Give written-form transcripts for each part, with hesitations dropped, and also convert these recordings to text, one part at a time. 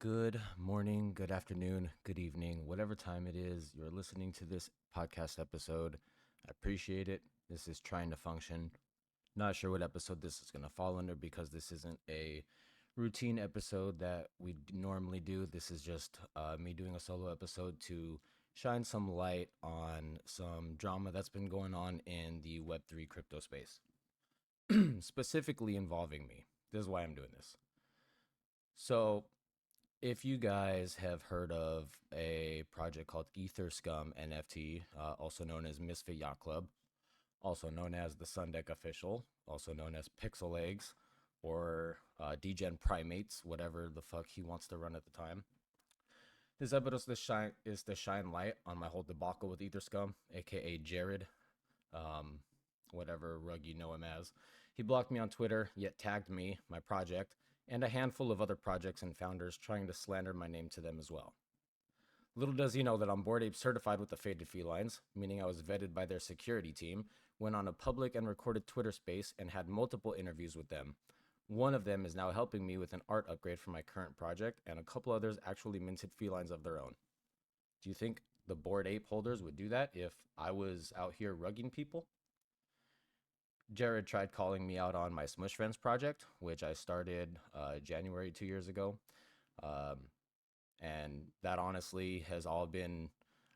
Good morning, good afternoon, good evening, whatever time it is you're listening to this podcast episode. I appreciate it. This is Trying to Function. Not sure what episode this is going to fall under because this isn't a routine episode that we normally do. This is just me doing a solo episode to shine some light on some drama that's been going on in the Web3 crypto space, specifically involving me. This is why I'm doing this. So, if you guys have heard of a project called Etherscum NFT, also known as Misfit Yacht Club, also known as the Sundeck Official, also known as Pixel Eggs, or Degen Primates, whatever the fuck he wants to run at the time. This episode is to shine light on my whole debacle with Etherscum, aka Jared, um, whatever rug you know him as. He blocked me on Twitter, yet tagged me, my project, and a handful of other projects and founders trying to slander my name to them as well. Little does he know that I'm Bored Ape certified with the Faded Felines, meaning I was vetted by their security team, went on a public and recorded Twitter space, and had multiple interviews with them. One of them is now helping me with an art upgrade for my current project, and a couple others actually minted felines of their own. Do you think the Bored Ape holders would do that if I was out here rugging people? Jared tried calling me out on my Smush Friends project, which I started January 2 years ago. Um, and that honestly has all been,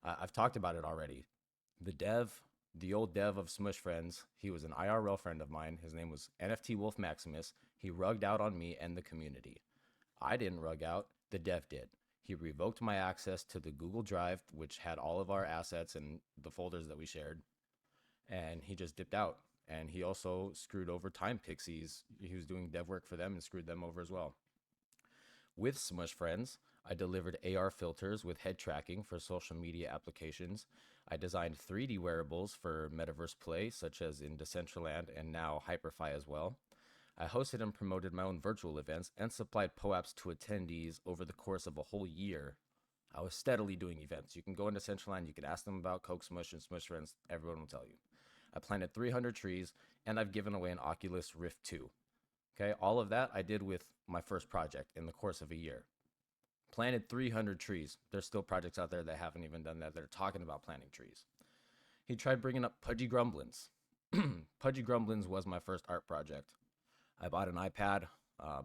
I've talked about it already. The dev, the old dev of Smush Friends, he was an IRL friend of mine. His name was NFT Wolf Maximus. He rugged out on me and the community. I didn't rug out, the dev did. He revoked my access to the Google Drive, which had all of our assets and the folders that we shared, and he just dipped out. And he also screwed over Time Pixies. He was doing dev work for them and screwed them over as well. With Smush Friends, I delivered AR filters with head tracking for social media applications. I designed 3D wearables for metaverse play, such as in Decentraland and now HyperFi as well. I hosted and promoted my own virtual events and supplied POAPs to attendees over the course of a whole year. I was steadily doing events. You can go into Decentraland, you can ask them about Coke Smush and Smush Friends, everyone will tell you. I planted 300 trees, and I've given away an Oculus Rift 2. Okay, all of that I did with my first project in the course of a year. Planted 300 trees. There's still projects out there that haven't even done that. They're talking about planting trees. He tried bringing up Pudgy Grumblins. Pudgy Grumblins was my first art project. I bought an iPad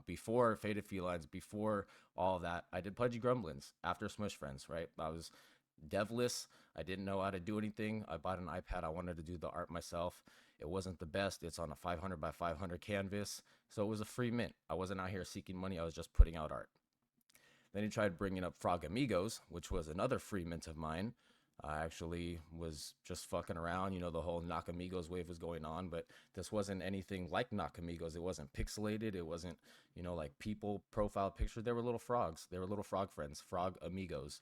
before Faded Felines, before all of that. I did Pudgy Grumblins after Smush Friends, right? I was devless. I didn't know how to do anything. I bought an iPad. I wanted to do the art myself. It wasn't the best. It's on a 500 by 500 canvas. So it was a free mint. I wasn't out here seeking money. I was just putting out art. Then he tried bringing up Frog Amigos, which was another free mint of mine. I actually was just fucking around. You know, the whole Nakamigos wave was going on, but this wasn't anything like Nakamigos. It wasn't pixelated. It wasn't, like people profile pictures. They were little frogs. They were little frog friends, Frog Amigos.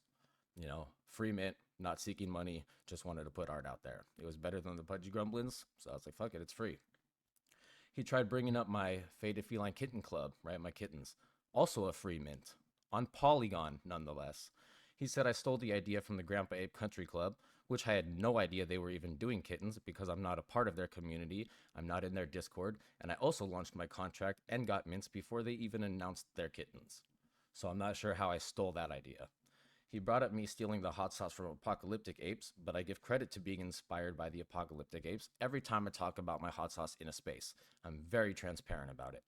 Free mint, not seeking money, just wanted to put art out there. It was better than the Pudgy Grumblins, so I was like, fuck it, it's free. He tried bringing up my Faded Feline Kitten Club, right? My kittens. Also a free mint. On Polygon, nonetheless. He said I stole the idea from the Grandpa Ape Country Club, which I had no idea they were even doing kittens because I'm not a part of their community, I'm not in their Discord, and I also launched my contract and got mints before they even announced their kittens. So I'm not sure how I stole that idea. He brought up me stealing the hot sauce from Apocalyptic Apes, but I give credit to being inspired by the Apocalyptic Apes every time I talk about my hot sauce in a space. I'm very transparent about it.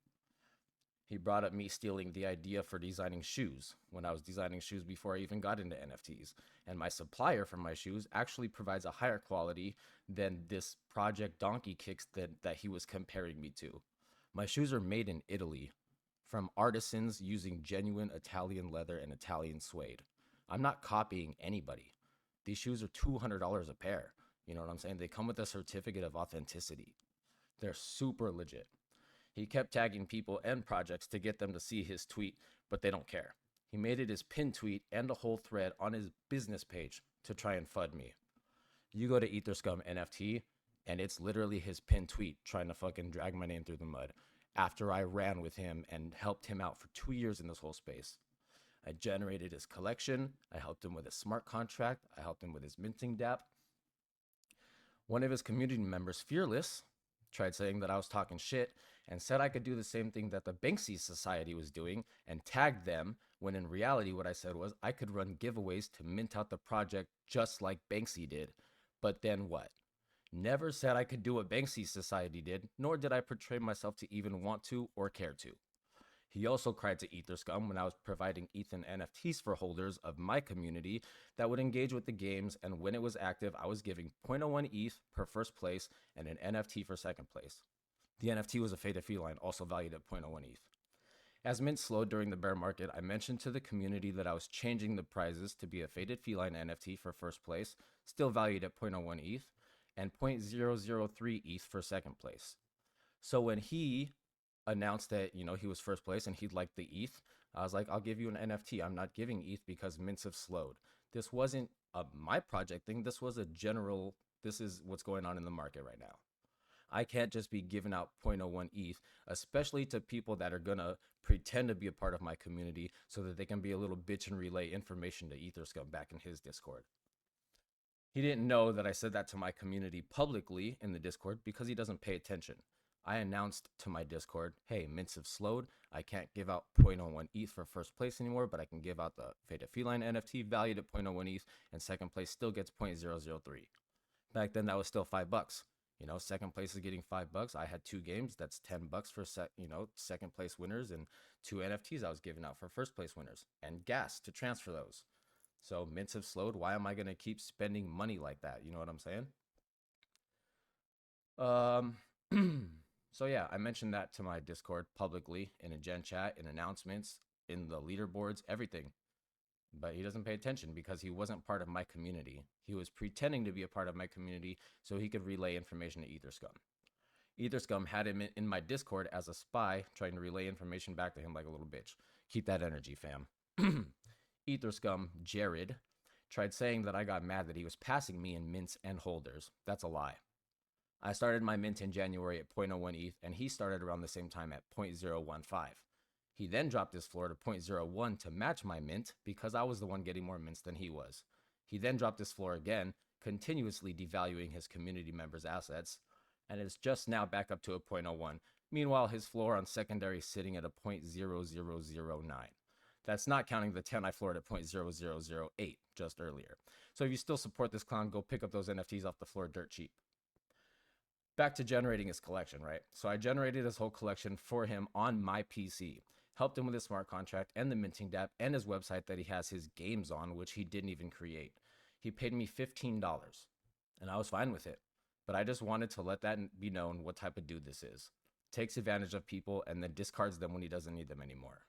He brought up me stealing the idea for designing shoes when I was designing shoes before I even got into NFTs. And my supplier for my shoes actually provides a higher quality than this Project Donkey Kicks that he was comparing me to. My shoes are made in Italy from artisans using genuine Italian leather and Italian suede. I'm not copying anybody. These shoes are $200 a pair. You know what I'm saying? They come with a certificate of authenticity. They're super legit. He kept tagging people and projects to get them to see his tweet, but they don't care. He made it his pinned tweet and a whole thread on his business page to try and FUD me. You go to Etherscum NFT, and it's literally his pinned tweet trying to fucking drag my name through the mud after I ran with him and helped him out for 2 years in this whole space. I generated his collection. I helped him with his smart contract. I helped him with his minting DApp. One of his community members, Fearless, tried saying that I was talking shit and said I could do the same thing that the Banksy Society was doing and tagged them, when in reality, what I said was I could run giveaways to mint out the project just like Banksy did. But then what? Never said I could do what Banksy Society did, nor did I portray myself to even want to or care to. He also cried to Etherscum when I was providing Ethan NFTs for holders of my community that would engage with the games, and when it was active, I was giving 0.01 ETH per first place and an NFT for second place. The NFT was a faded feline, also valued at zero point 0.01 ETH. As mint slowed during the bear market, I mentioned to the community that I was changing the prizes to be a faded feline NFT for first place, still valued at 0.01 ETH, and 0.003 ETH for second place. So when he announced that, he was first place and he'd like the ETH, I was like, I'll give you an NFT. I'm not giving ETH because mints have slowed. This wasn't my project thing. This was a general, this is what's going on in the market right now. I can't just be giving out 0.01 ETH, especially to people that are gonna pretend to be a part of my community so that they can be a little bitch and relay information to Etherscum back in his Discord. He didn't know that I said that to my community publicly in the Discord because he doesn't pay attention. I announced to my Discord, hey, mints have slowed. I can't give out 0.01 ETH for first place anymore, but I can give out the Faded Feline NFT valued at 0.01 ETH, and second place still gets 0.003. Back then, that was still $5. Second place is getting $5. I had 2 games. That's $10 for second place winners, and 2 NFTs I was giving out for first place winners, and gas to transfer those. So mints have slowed. Why am I gonna keep spending money like that? You know what I'm saying? So yeah, I mentioned that to my Discord publicly in a gen chat, in announcements, in the leaderboards, everything. But he doesn't pay attention because he wasn't part of my community. He was pretending to be a part of my community so he could relay information to Etherscum. Etherscum had him in my Discord as a spy, trying to relay information back to him like a little bitch. Keep that energy, fam. Etherscum, Jared, tried saying that I got mad that he was passing me in mints and holders. That's a lie. I started my mint in January at 0.01 ETH, and he started around the same time at 0.015. He then dropped his floor to 0.01 to match my mint because I was the one getting more mints than he was. He then dropped his floor again, continuously devaluing his community members' assets, and is just now back up to a 0.01. Meanwhile, his floor on secondary is sitting at a 0.0009. That's not counting the 10 I floored at 0.0008 just earlier. So if you still support this clown, go pick up those NFTs off the floor dirt cheap. Back to generating his collection, right? So I generated his whole collection for him on my PC, helped him with his smart contract and the minting dApp and his website that he has his games on, which he didn't even create. He paid me $15, and I was fine with it. But I just wanted to let that be known what type of dude this is. Takes advantage of people and then discards them when he doesn't need them anymore.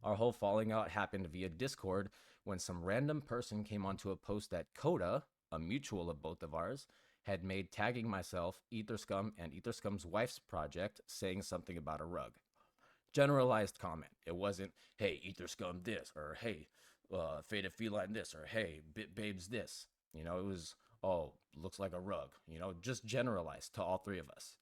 Our whole falling out happened via Discord when some random person came onto a post that Coda, a mutual of both of ours, had made tagging myself, Etherscum, and Etherscum's wife's project saying something about a rug. Generalized comment. It wasn't, hey, Etherscum this, or hey, Faded Feline this, or hey, Bit Babes this. It was, oh, looks like a rug. Just generalized to all 3 of us.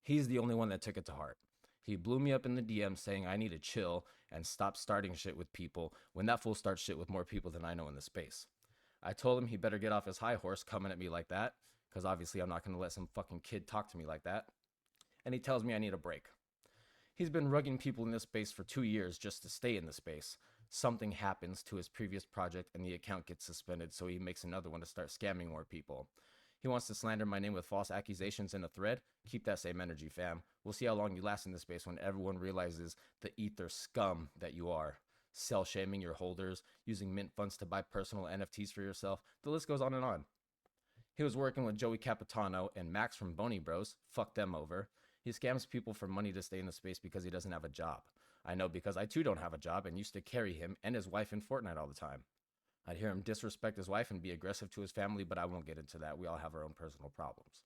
He's the only one that took it to heart. He blew me up in the DM saying I need to chill and stop starting shit with people when that fool starts shit with more people than I know in the space. I told him he better get off his high horse coming at me like that, because obviously I'm not going to let some fucking kid talk to me like that. And he tells me I need a break. He's been rugging people in this space for 2 years just to stay in the space. Something happens to his previous project and the account gets suspended, so he makes another one to start scamming more people. He wants to slander my name with false accusations in a thread. Keep that same energy, fam. We'll see how long you last in this space when everyone realizes the ether scum that you are. Sell shaming your holders, using mint funds to buy personal NFTs for yourself. The list goes on and on. He was working with Joey Capitano and Max from Boney Bros. Fuck them over. He scams people for money to stay in the space because he doesn't have a job. I know because I too don't have a job and used to carry him and his wife in Fortnite all the time. I'd hear him disrespect his wife and be aggressive to his family, but I won't get into that. We all have our own personal problems.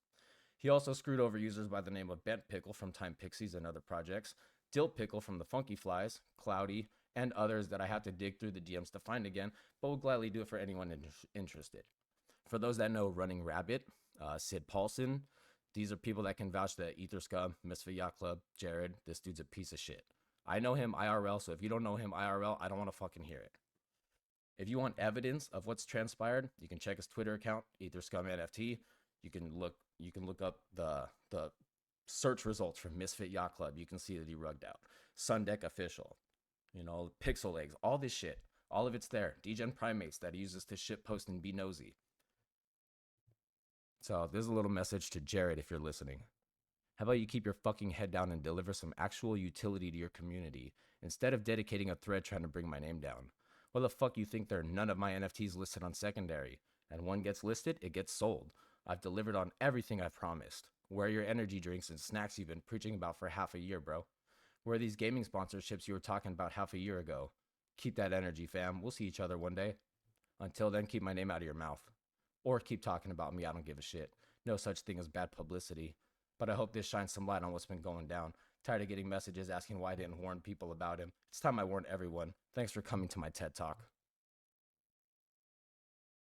He also screwed over users by the name of Bent Pickle from Time Pixies and other projects, Dill Pickle from the Funky Flies, Cloudy, and others that I have to dig through the DMs to find again, but will gladly do it for anyone interested. For those that know Running Rabbit, Sid Paulson, these are people that can vouch that Etherscum, Misfit Yacht Club, Jared, this dude's a piece of shit. I know him IRL, so if you don't know him IRL, I don't want to fucking hear it. If you want evidence of what's transpired, you can check his Twitter account, Etherscum NFT. You can look up the Search results from Misfit Yacht Club. You can see that he rugged out. Sundeck Official. Pixel Eggs. All this shit. All of it's there. Degen Primates that he uses to shit post and be nosy. So there's a little message to Jared if you're listening. How about you keep your fucking head down and deliver some actual utility to your community instead of dedicating a thread trying to bring my name down? What the fuck you think there are none of my NFTs listed on secondary? And one gets listed, it gets sold. I've delivered on everything I've promised. Where are your energy drinks and snacks you've been preaching about for half a year, bro? Where are these gaming sponsorships you were talking about half a year ago? Keep that energy, fam. We'll see each other one day. Until then, keep my name out of your mouth. Or keep talking about me. I don't give a shit. No such thing as bad publicity. But I hope this shines some light on what's been going down. Tired of getting messages asking why I didn't warn people about him. It's time I warned everyone. Thanks for coming to my TED Talk.